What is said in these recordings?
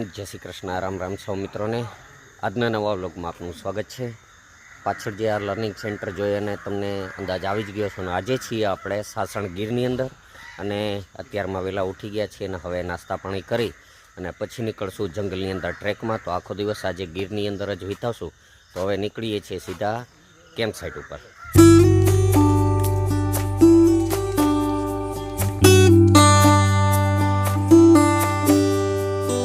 जय श्री कृष्ण राम राम सौ मित्रों ने आजना नवा व्लॉग में आपनु स्वागत है। पाछळ जे आ लर्निंग सेंटर जोईने तमने अंदाज आवी ज गयो छे। आज छीए आपणे सासणगीरनी अंदर अने अत्यारमा वेला उठी गया छीए अने हवे नास्ता पाणी करी अने पछी निकळशुं जंगलनी अंदर ट्रेक में। तो आखो दिवस आज गीरनी अंदर ज वीतावशुं। तो हवे निकळीए छीए सीधा केम्प साइट उपर।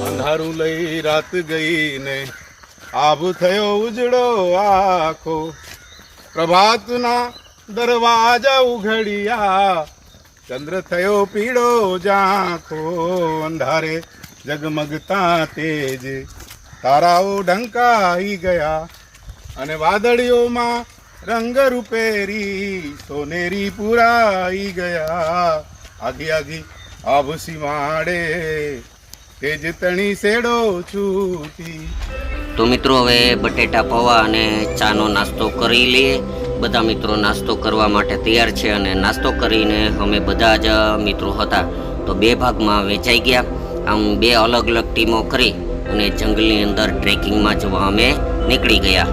अंधारू लई रात गई ने आब थयो उजड़ो आखो, प्रभात ना दरवाजा उघड़िया चंद्र थयो पीड़ो जाखो। अंधारे जगमगता तेज ताराओ ढंकाई गया अने वादळियों मां रंग रूपेरी सोनेरी पुराई गया। आगी आगी आब सीमाड़े तेज तणी सेडो छूटी। तो मित्रों हवे बटेटा पौवा अने चानो नास्तो करी लीए। बधा मित्रों नास्तो करवा माटे तैयार छे अने नास्तो करीने अमे बधा ज मित्रों हता तो बे भागमां वेचाई गया। आम बे अलग अलग टीमो करी अने जंगलनी अंदर ट्रेकिंग में जवा अमे निकળી गया।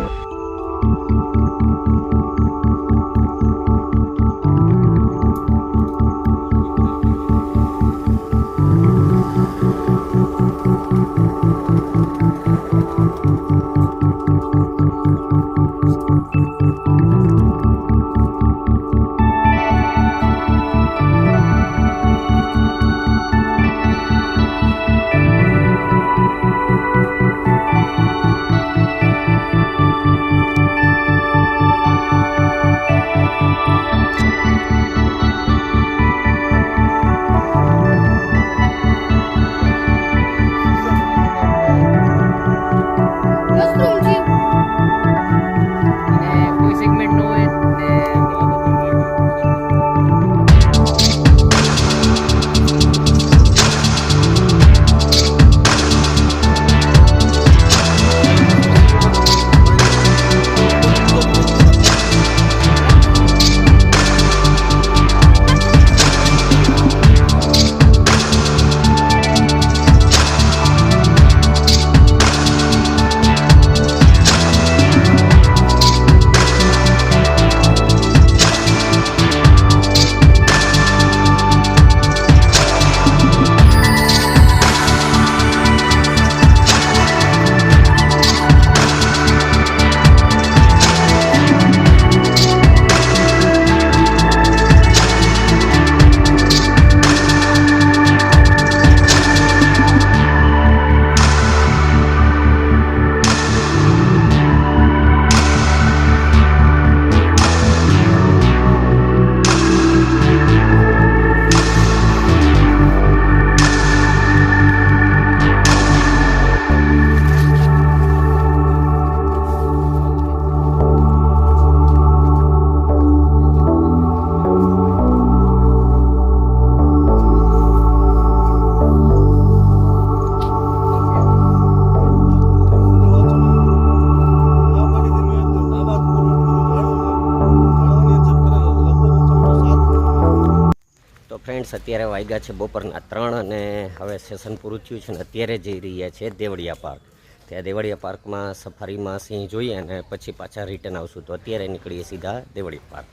फ्रेंड्स अत्यारे वाग्या छे बपोરના 3 અને હવે સેશન પૂરું થયું છે ને અત્યારે જઈ રહ્યા છે દેવળિયા પાર્ક। ત્યાં દેવળિયા પાર્કમાં સફારીમાં સિંહ જોઈએ અને પછી પાછા રિટર્ન આવશું. તો અત્યારે નીકળીએ સીધા દેવળિયા પાર્ક.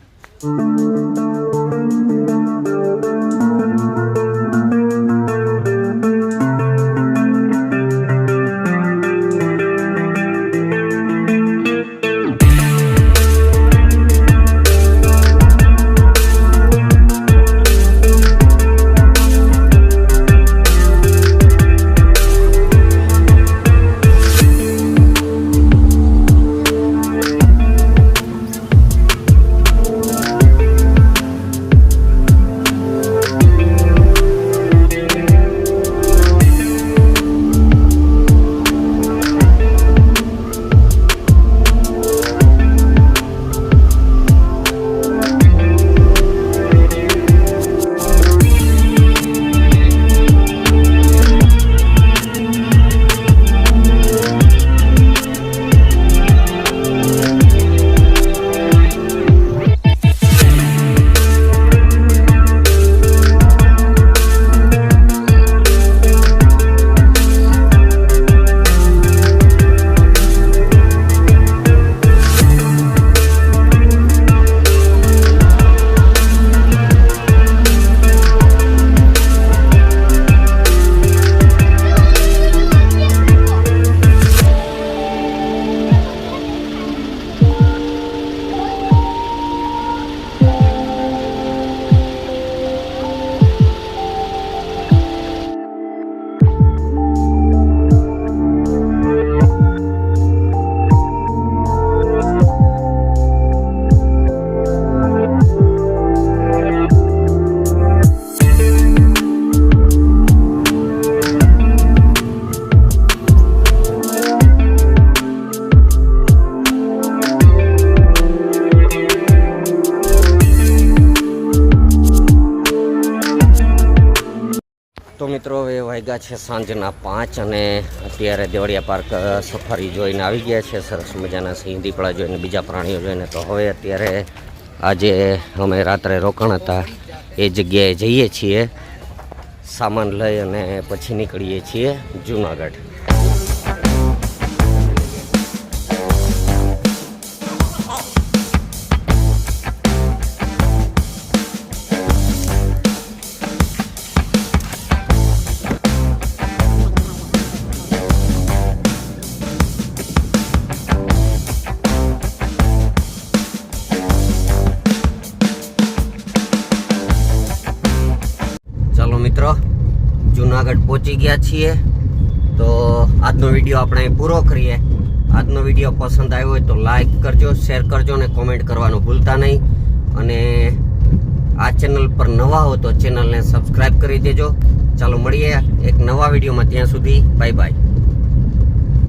તો મિત્રો હવે વાગ્યા છે સાંજના 5 અને અત્યારે દેવળિયા પાર્ક સફારી જોઈને આવી ગયા છે. સરસ મજાના સિંહ દીપડા જોઈને, બીજા પ્રાણીઓ જોઈને. તો હવે અત્યારે આજે અમે રાત્રે રોકાણ હતા એ જગ્યાએ જઈએ છીએ, સામાન લઈ અને પછી નીકળીએ છીએ જૂનાગઢ. મિત્રો જૂનાગઢ પહોંચી ગયા છીએ. તો આજનો વિડીયો આપણે અહીં પૂરો કરીએ. આજનો વિડીયો પસંદ આવ્યો હોય તો લાઈક કરજો, શેર કરજો અને કોમેન્ટ કરવાનું ભૂલતા નહીં. અને આ ચેનલ પર નવા હો તો ચેનલને સબસ્ક્રાઈબ કરી દેજો. ચાલો મળીએ એક નવા વિડીયોમાં. ત્યાં સુધી બાય બાય.